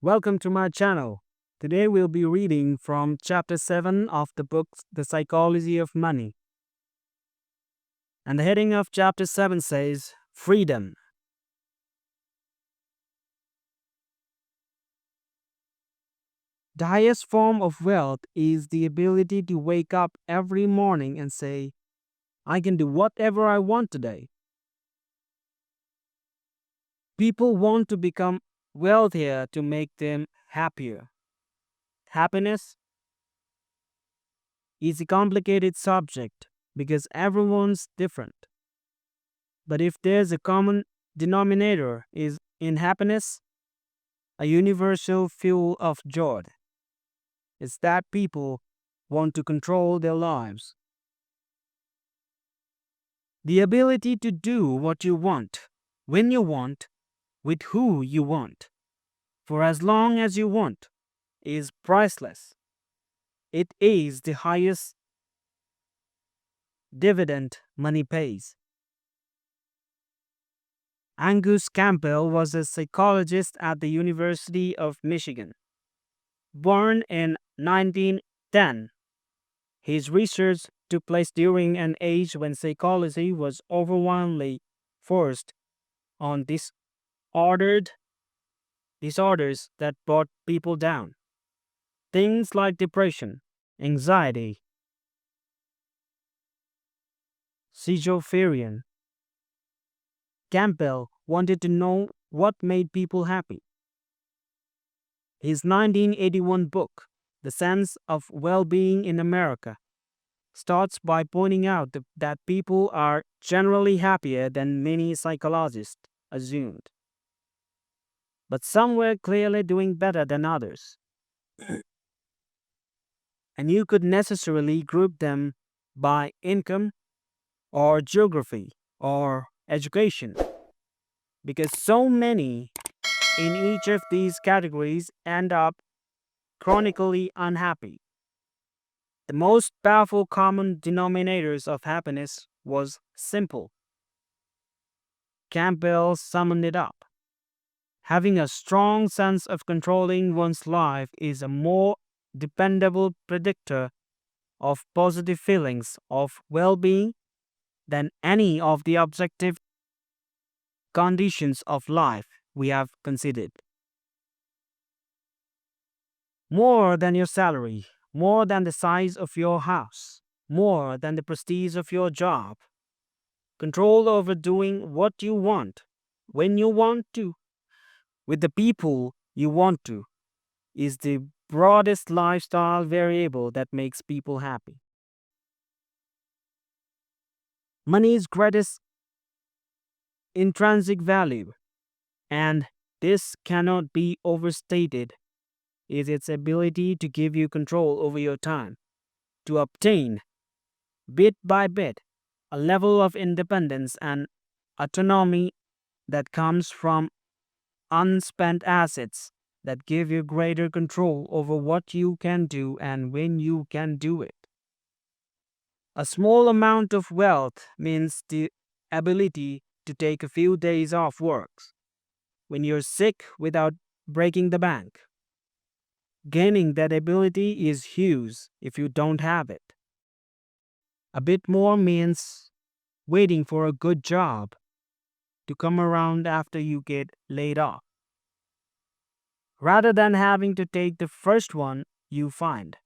Welcome to my channel. Today we'll be reading from chapter 7 of the book The Psychology of Money. And the heading of chapter 7 says Freedom. The highest form of wealth is the ability to wake up every morning and say, I can do whatever I want today. People want to become wealthier to make them happier. Happiness is a complicated subject because everyone's different. But if there's a common denominator is in happiness, a universal fuel of joy, it's that people want to control their lives. The ability to do what you want, when you want, with who you want, for as long as you want, is priceless. It is the highest dividend money pays. Angus Campbell was a psychologist at the University of Michigan. Born in 1910, his research took place during an age when psychology was overwhelmingly focused on disorders that brought people down. Things like depression, anxiety, schizophrenia. Campbell wanted to know what made people happy. His 1981 book, The Sense of Well-Being in America, starts by pointing out that people are generally happier than many psychologists assumed. But some were clearly doing better than others. And you could necessarily group them by income or geography or education, because so many in each of these categories end up chronically unhappy. The most powerful common denominators of happiness was simple. Campbell summed it up. Having a strong sense of controlling one's life is a more dependable predictor of positive feelings of well-being than any of the objective conditions of life we have considered. More than your salary, more than the size of your house, more than the prestige of your job. Control over doing what you want, when you want to, with the people you want to, is the broadest lifestyle variable that makes people happy. Money's greatest intrinsic value, and this cannot be overstated, is its ability to give you control over your time, to obtain, bit by bit, a level of independence and autonomy that comes from unspent assets that give you greater control over what you can do and when you can do it. A small amount of wealth means the ability to take a few days off work when you're sick without breaking the bank. Gaining that ability is huge if you don't have it. A bit more means waiting for a good job to come around after you get laid off, rather than having to take the first one you find.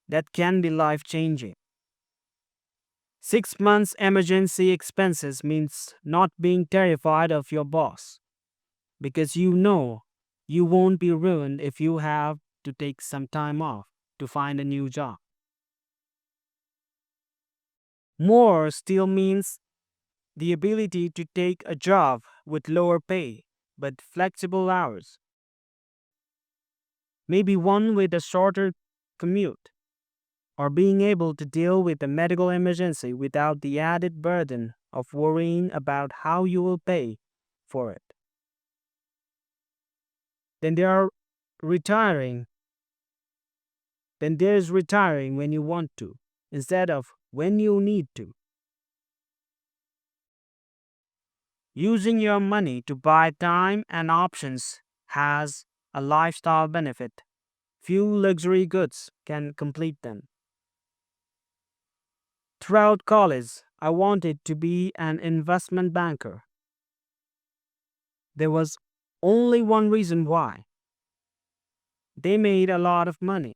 That can be life-changing. 6 months emergency expenses means not being terrified of your boss, because you know you won't be ruined if you have to take some time off to find a new job. More still means the ability to take a job with lower pay but flexible hours. Maybe one with a shorter commute, or being able to deal with a medical emergency without the added burden of worrying about how you will pay for it. Then there are retiring. Then there's retiring when you want to, instead of when you need to. Using your money to buy time and options has a lifestyle benefit. Few luxury goods can complete them. Throughout college, I wanted to be an investment banker. There was only one reason why: they made a lot of money.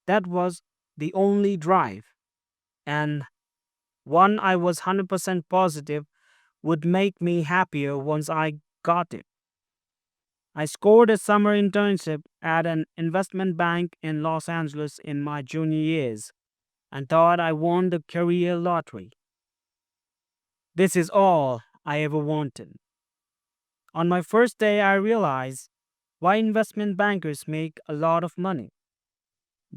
That was the only drive, and one I was 100% positive would make me happier once I got it. I scored a summer internship at an investment bank in Los Angeles in my junior years and thought I won the career lottery. This is all I ever wanted. On my first day, I realized why investment bankers make a lot of money.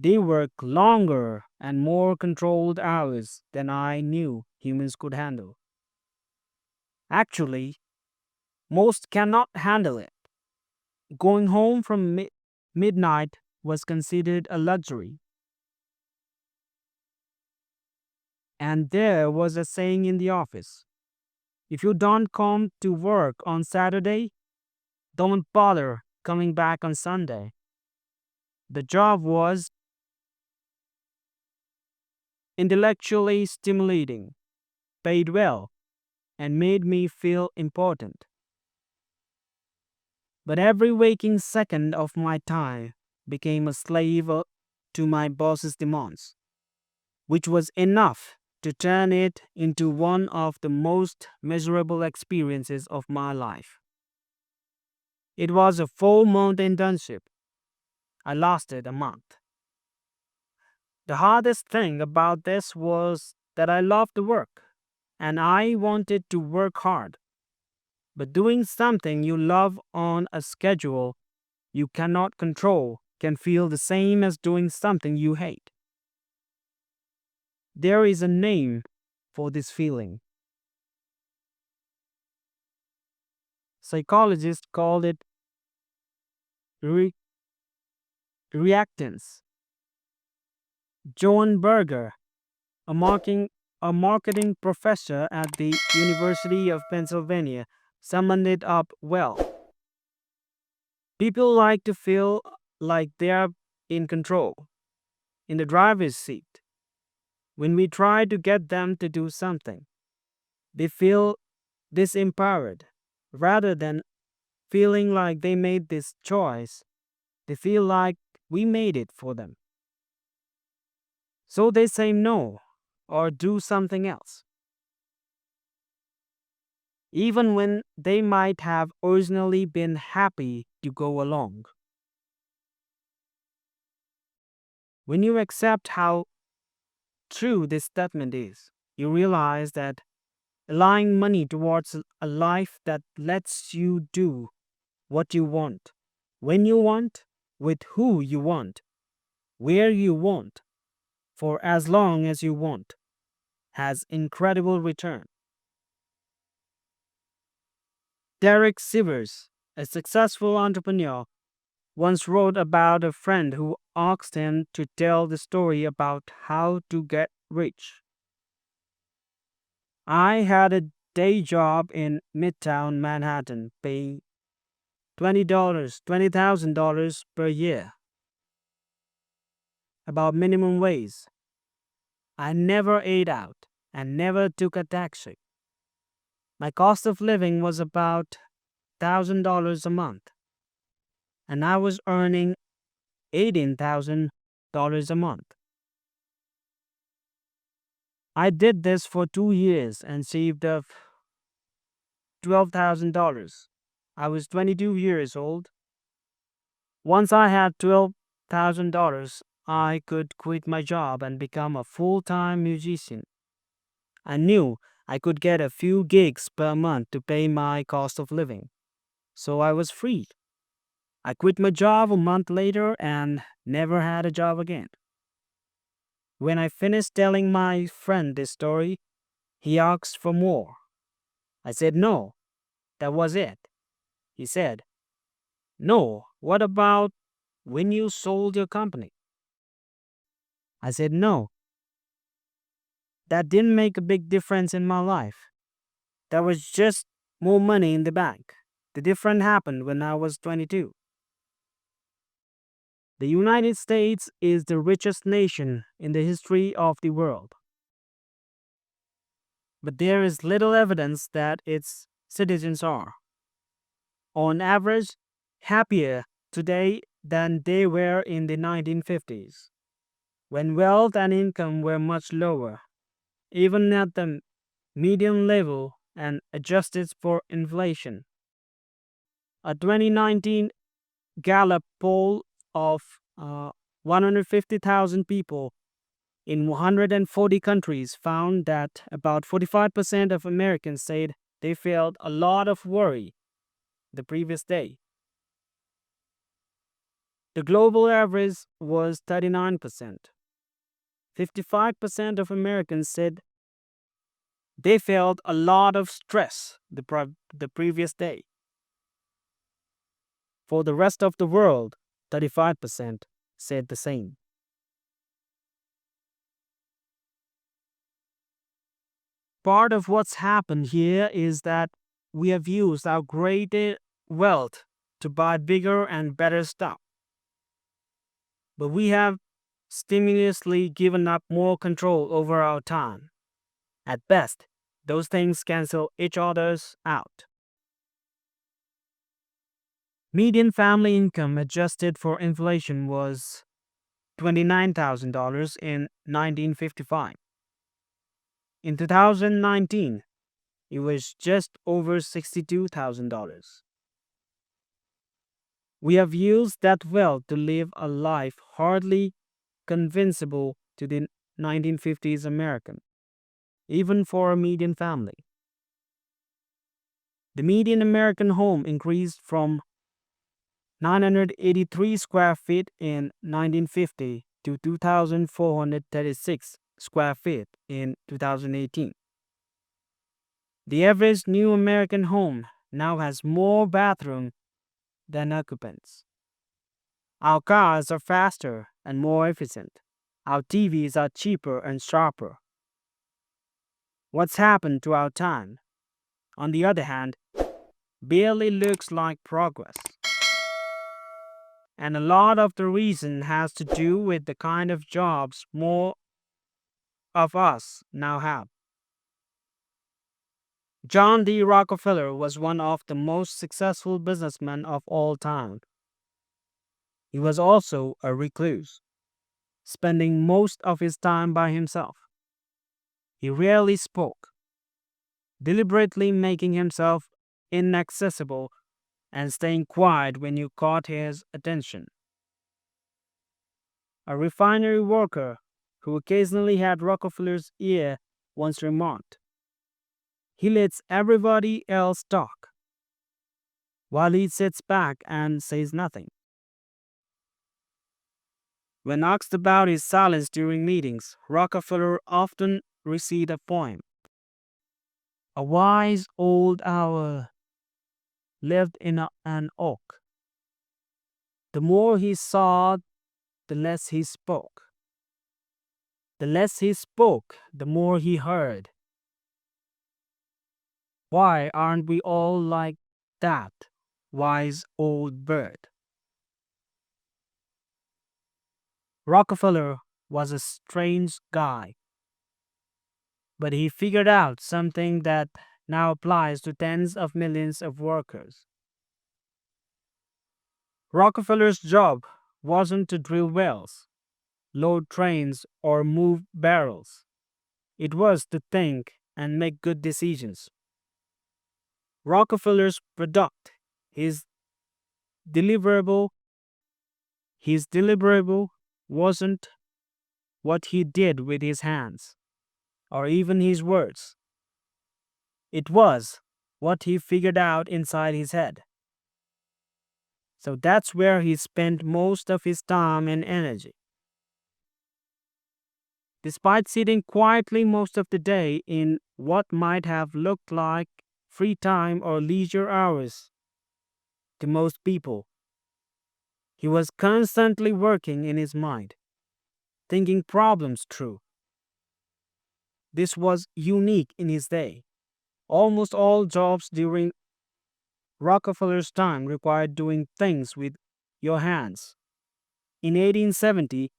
They work longer and more controlled hours than I knew humans could handle. Actually, most cannot handle it. Going home from midnight was considered a luxury. And there was a saying in the office: if you don't come to work on Saturday, don't bother coming back on Sunday. The job was intellectually stimulating, paid well, and made me feel important. But every waking second of my time became a slave to my boss's demands, which was enough to turn it into one of the most miserable experiences of my life. It was a 4-month internship. I lasted a month. The hardest thing about this was that I loved the work and I wanted to work hard. But doing something you love on a schedule you cannot control can feel the same as doing something you hate. There is a name for this feeling. Psychologists call it re- reactance. Joan Berger, a marketing professor at the University of Pennsylvania, summed it up well. People like to feel like they are in control, in the driver's seat. When we try to get them to do something, they feel disempowered. Rather than feeling like they made this choice, they feel like we made it for them. So they say no or do something else, even when they might have originally been happy to go along. When you accept how true this statement is, you realize that allowing money towards a life that lets you do what you want, when you want, with who you want, where you want, for as long as you want, has incredible return. Derek Sivers, a successful entrepreneur, once wrote about a friend who asked him to tell the story about how to get rich. I had a day job in Midtown Manhattan paying $20,000 per year, about minimum wage. I never ate out and never took a taxi. My cost of living was about $1,000 a month, and I was earning $18,000 a month. I did this for 2 years and saved up $12,000. I was 22 years old. Once I had $12,000, I could quit my job and become a full-time musician. I knew I could get a few gigs per month to pay my cost of living, so I was free. I quit my job a month later and never had a job again. When I finished telling my friend this story, he asked for more. I said no, that was it. He said, "No, what about when you sold your company?" I said, "No, that didn't make a big difference in my life. That was just more money in the bank. The difference happened when I was 22. The United States is the richest nation in the history of the world, but there is little evidence that its citizens are, on average, happier today than they were in the 1950s, when wealth and income were much lower, even at the median level and adjusted for inflation. A 2019 Gallup poll of 150,000 people in 140 countries found that about 45% of Americans said they felt a lot of worry the previous day. The global average was 39%. 55% of Americans said they felt a lot of stress the previous day. For the rest of the world, 35% said the same. Part of what's happened here is that we have used our greater wealth to buy bigger and better stuff. But we have stimulously given up more control over our time. At best, those things cancel each other's out. Median family income adjusted for inflation was $29,000 in 1955. In 2019, it was just over $62,000. We have used that wealth to live a life hardly convincible to the 1950s American, even for a median family. The median American home increased from 983 square feet in 1950 to 2,436 square feet in 2018. The average new American home now has more bathrooms than occupants. Our cars are faster and more efficient. Our TVs are cheaper and sharper. What's happened to our time, on the other hand, barely looks like progress. And a lot of the reason has to do with the kind of jobs more of us now have. John D. Rockefeller was one of the most successful businessmen of all time. He was also a recluse, spending most of his time by himself. He rarely spoke, deliberately making himself inaccessible and staying quiet when you caught his attention. A refinery worker who occasionally had Rockefeller's ear once remarked, "He lets everybody else talk, while he sits back and says nothing." When asked about his silence during meetings, Rockefeller often recited a poem. A wise old owl lived in an oak. The more he saw, the less he spoke. The less he spoke, the more he heard. Why aren't we all like that wise old bird? Rockefeller was a strange guy, but he figured out something that now applies to tens of millions of workers. Rockefeller's job wasn't to drill wells, load trains, or move barrels. It was to think and make good decisions. Rockefeller's product, his deliverable, his deliverable wasn't what he did with his hands, or even his words. It was what he figured out inside his head. So that's where he spent most of his time and energy. Despite sitting quietly most of the day in what might have looked like free time or leisure hours to most people, he was constantly working in his mind, thinking problems through. This was unique in his day. Almost all jobs during Rockefeller's time required doing things with your hands. In 1870,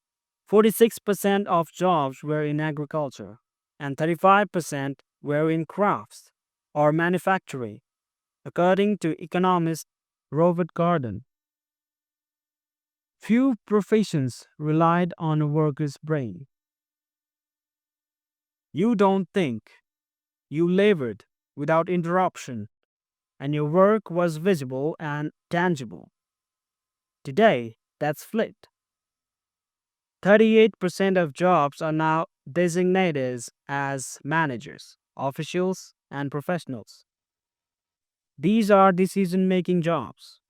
46% of jobs were in agriculture and 35% were in crafts or manufacturing, according to economist Robert Gordon. Few professions relied on a worker's brain. You don't think, you labored without interruption, and your work was visible and tangible. Today, that's flipped. 38% of jobs are now designated as managers, officials, and professionals. These are decision making jobs.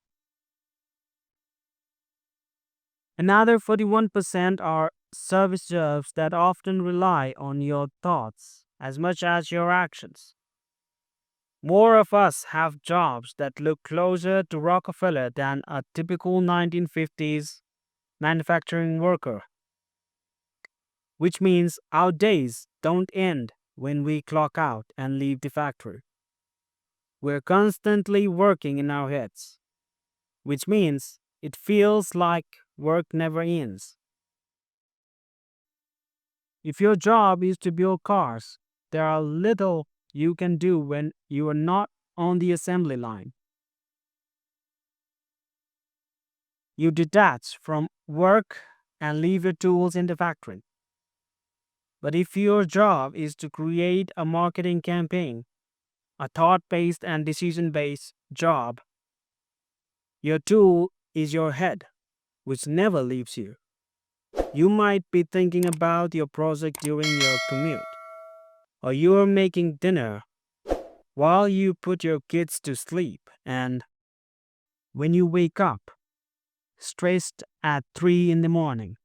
Another 41% are service jobs that often rely on your thoughts as much as your actions. More of us have jobs that look closer to Rockefeller than a typical 1950s manufacturing worker, which means our days don't end when we clock out and leave the factory. We're constantly working in our heads, which means it feels like work never ends. If your job is to build cars, there are little you can do when you are not on the assembly line. You detach from work and leave your tools in the factory. But if your job is to create a marketing campaign, a thought based and decision based job, your tool is your head, which never leaves you. You might be thinking about your project during your commute, or you're making dinner while you put your kids to sleep, and when you wake up, stressed at 3 in the morning,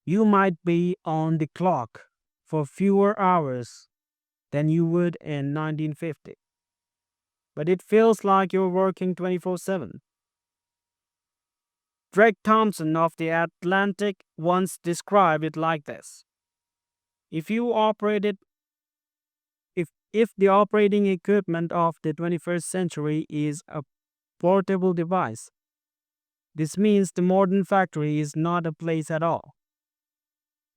you might be on the clock for fewer hours than you would in 1950. But it feels like you're working 24/7. Greg Thompson of The Atlantic once described it like this. If you operated if the operating equipment of the 21st century is a portable device, this means the modern factory is not a place at all.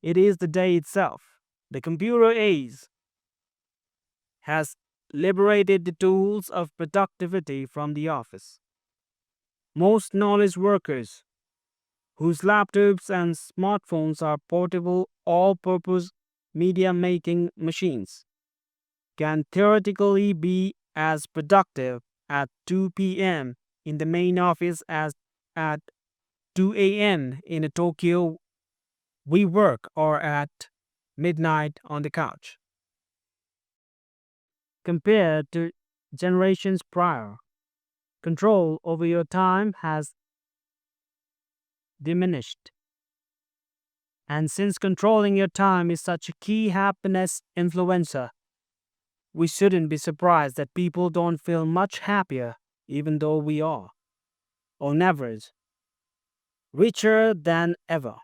It is the day itself. The computer age has liberated the tools of productivity from the office. Most knowledge workers, whose laptops and smartphones are portable, all purpose media making machines, can theoretically be as productive at 2 p.m. in the main office as at 2 a.m. in a Tokyo WeWork or at midnight on the couch. Compared to generations prior, control over your time has diminished. And since controlling your time is such a key happiness influencer, we shouldn't be surprised that people don't feel much happier, even though we are, on average, richer than ever.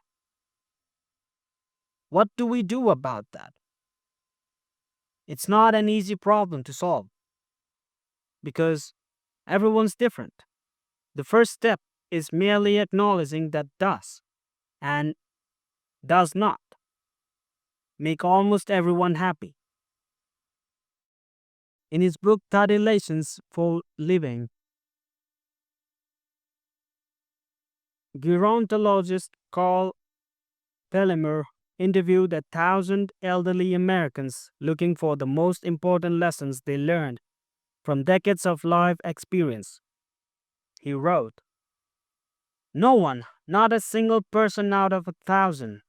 What do we do about that? It's not an easy problem to solve because everyone's different. The first step is merely acknowledging that does and does not make almost everyone happy. In his book 30 Lessons for Living, gerontologist Carl Pelimer interviewed 1,000 elderly Americans looking for the most important lessons they learned from decades of life experience. He wrote, "No one, not a single person out of 1,000,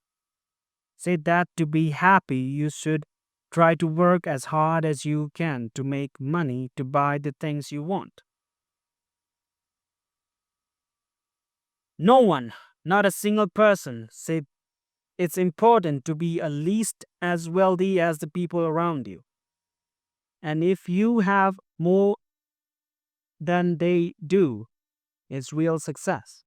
said that to be happy you should try to work as hard as you can to make money to buy the things you want. No one, not a single person, said it's important to be at least as wealthy as the people around you. And if you have more than they do, it's real success.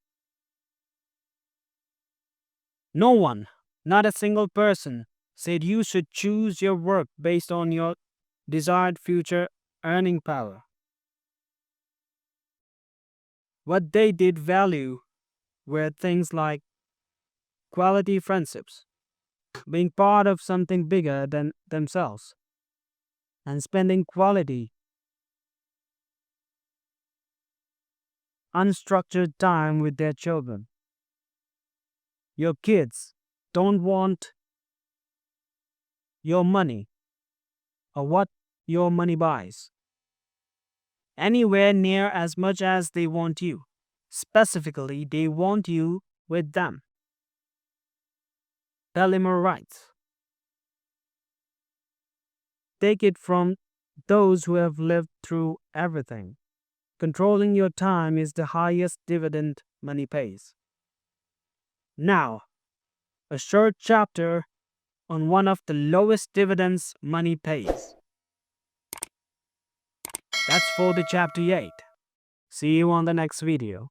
No one, not a single person, said you should choose your work based on your desired future earning power. What they did value where things like quality friendships, being part of something bigger than themselves, and spending quality, unstructured time with their children. Your kids don't want your money or what your money buys anywhere near as much as they want you. Specifically, they want you with them. Bellimer writes, take it from those who have lived through everything. Controlling your time is the highest dividend money pays. Now, a short chapter on one of the lowest dividends money pays. That's for the chapter 8. See you on the next video.